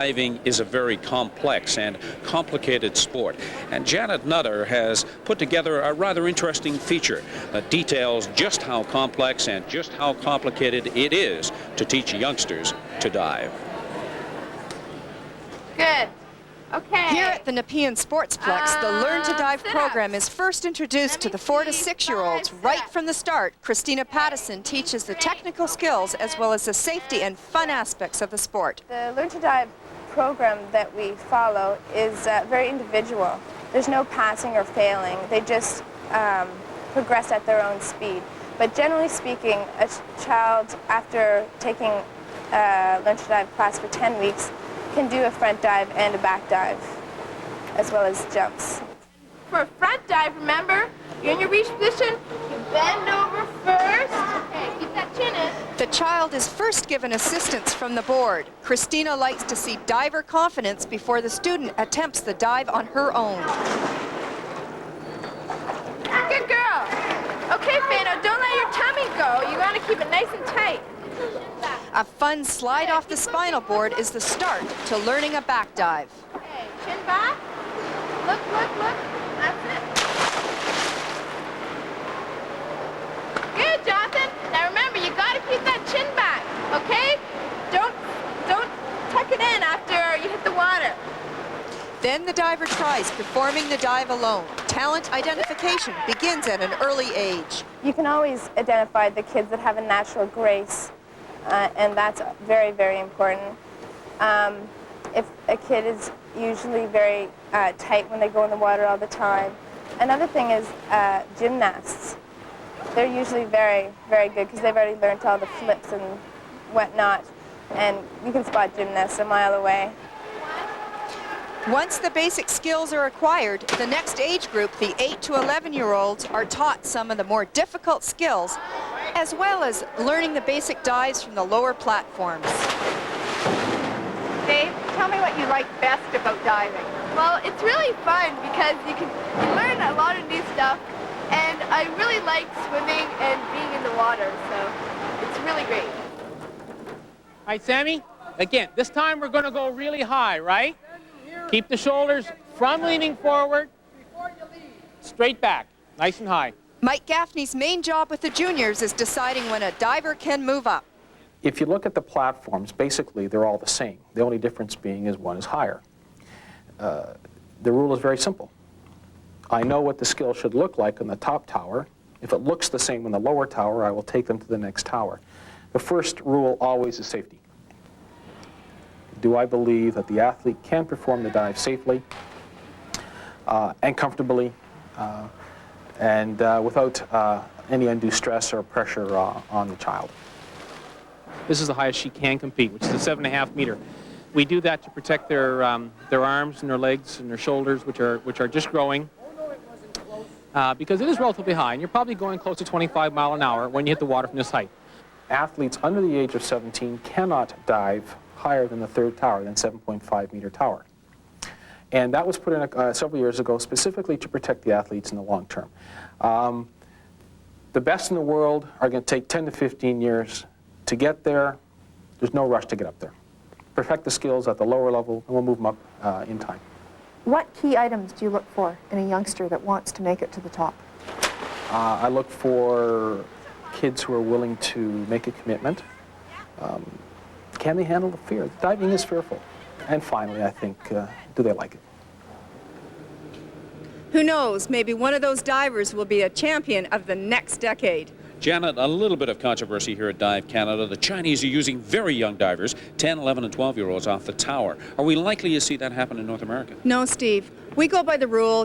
Diving is a very complex and complicated sport, and Janet Nutter has put together a rather interesting feature that details just how complex and just how complicated it is to teach youngsters to dive. Good. Okay. Here at the Nepean Sportsplex, the Learn to Dive program is first introduced to the 4 to 6-year-olds. Right from the start, Christina Pattison teaches the technical skills as well as the safety and fun aspects of the sport. The Learn to Dive program that we follow is very individual. There's no passing or failing. They just progress at their own speed. But generally speaking, a child, after taking Learn to Dive class for 10 weeks, can do a front dive and a back dive, as well as jumps. For a front dive, remember, you're in your reach position, you bend over first. Okay, keep that chin in. The child is first given assistance from the board. Christina likes to see diver confidence before the student attempts the dive on her own. Good girl. Okay, Fano, don't let your tummy go. You want to keep it nice and tight. A fun slide off the spinal board is the start to learning a back dive. Okay, chin back. Look, look, look. That's it. Good, Jonathan. Now remember, you got to keep that chin back, okay? Don't tuck it in after you hit the water. Then the diver tries performing the dive alone. Talent identification begins at an early age. You can always identify the kids that have a natural grace, and that's very, very important. If a kid is usually very tight when they go in the water all the time. Another thing is gymnasts. They're usually very, very good because they've already learned all the flips and whatnot, and you can spot gymnasts a mile away. Once the basic skills are acquired, the next age group, the 8 to 11-year-olds, are taught some of the more difficult skills, as well as learning the basic dives from the lower platforms. Dave, tell me what you like best about diving. Well, it's really fun because you learn a lot of new stuff, and I really like swimming and being in the water, so it's really great. All right, Sammy, again, this time we're going to go really high, right? Keep the shoulders from leaning forward, straight back, nice and high. Mike Gaffney's main job with the juniors is deciding when a diver can move up. If you look at the platforms, basically they're all the same. The only difference being is one is higher. The rule is very simple. I know what the skill should look like on the top tower. If it looks the same in the lower tower, I will take them to the next tower. The first rule always is safety. Do I believe that the athlete can perform the dive safely and comfortably and without any undue stress or pressure on the child? This is the highest she can compete, which is a 7.5 meter. We do that to protect their arms and their legs and their shoulders, which are just growing, because it is relatively high, and you're probably going close to 25 miles an hour when you hit the water from this height. Athletes under the age of 17 cannot dive higher than the third tower, than 7.5 meter tower. And that was put in several years ago specifically to protect the athletes in the long term. The best in the world are going to take 10 to 15 years to get there. There's no rush to get up there. Perfect the skills at the lower level, and we'll move them up in time. What key items do you look for in a youngster that wants to make it to the top? I look for kids who are willing to make a commitment. Can they handle the fear? Diving is fearful. And finally, I think, do they like it? Who knows, maybe one of those divers will be a champion of the next decade. Janet, a little bit of controversy here at Dive Canada. The Chinese are using very young divers, 10, 11, and 12-year-olds off the tower. Are we likely to see that happen in North America? No, Steve. We go by the rules.